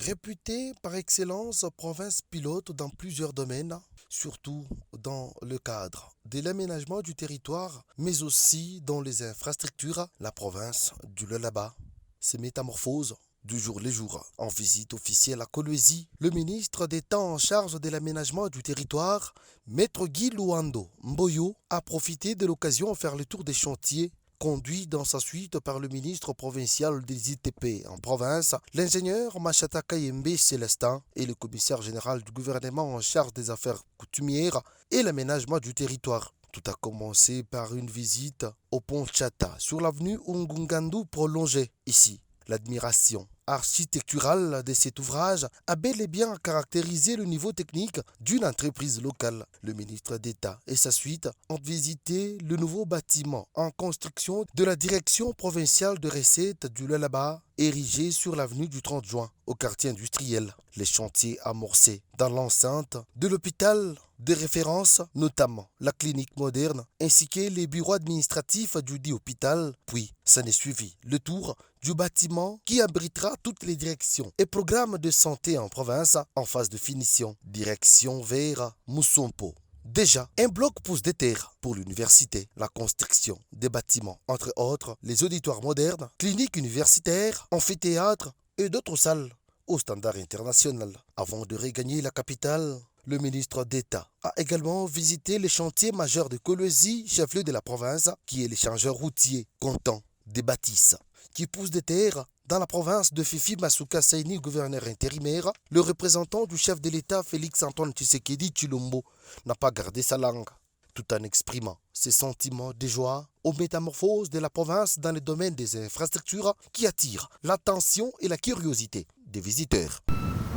Réputée par excellence province pilote dans plusieurs domaines, surtout dans le cadre de l'aménagement du territoire, mais aussi dans les infrastructures, la province du Lualaba se métamorphose du jour le jour. En visite officielle à Kolwezi, le ministre d'État en charge de l'aménagement du territoire, Maître Guy Luando Mboyo, a profité de l'occasion pour faire le tour des chantiers conduit dans sa suite par le ministre provincial des ITP en province, l'ingénieur Machata Kayembe Célestin et le commissaire général du gouvernement en charge des affaires coutumières et l'aménagement du territoire. Tout a commencé par une visite au pont Chata sur l'avenue Ungungandu prolongée. Ici, l'admiration architecturale de cet ouvrage a bel et bien caractérisé le niveau technique d'une entreprise locale. Le ministre d'État et sa suite ont visité le nouveau bâtiment en construction de la direction provinciale de recettes du Lualaba, érigé sur l'avenue du 30 juin, au quartier industriel. Les chantiers amorcés dans l'enceinte de l'hôpital de référence, notamment la clinique moderne, ainsi que les bureaux administratifs du dit hôpital. Puis, s'en est suivi le tour du bâtiment qui abritera toutes les directions et programmes de santé en province en phase de finition. Direction vers Moussompo. Déjà, un bloc pousse des terres pour l'université, la construction des bâtiments, entre autres les auditoires modernes, cliniques universitaires, amphithéâtres et d'autres salles au standard international. Avant de regagner la capitale, le ministre d'État a également visité les chantiers majeurs de Kolwezi, chef-lieu de la province, qui est l'échangeur routier comptant des bâtisses qui poussent des terres dans la province de Fifi Masuka Saini, gouverneur intérimaire. Le représentant du chef de l'État, Félix-Antoine Tshisekedi Tshilombo, n'a pas gardé sa langue, tout en exprimant ses sentiments de joie aux métamorphoses de la province dans le domaine des infrastructures qui attirent l'attention et la curiosité des visiteurs.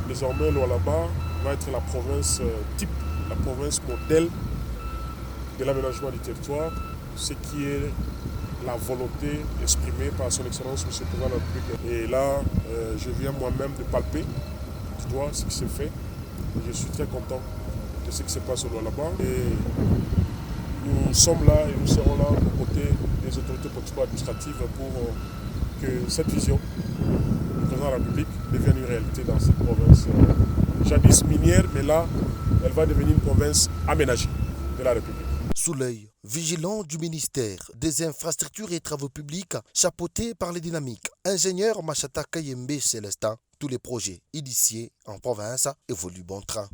Désormais, Lualaba va être la province type, la province modèle de l'aménagement du territoire, ce qui est la volonté exprimée par son Excellence M. le Président de la République. Et là, je viens moi-même de palper du doigt ce qui s'est fait. Et je suis très content de ce qui se passe au Lualaba. Et nous sommes là et nous serons là aux côtés des autorités politiques administratives pour que cette vision du Président de la République devienne une réalité dans cette province. Jadis minière, mais là, elle va devenir une province aménagée de la République. Sous l'œil vigilant du ministère des Infrastructures et Travaux Publics, chapeauté par les dynamiques ingénieur Machata Kayembe Célestin, tous les projets initiés en province évoluent bon train.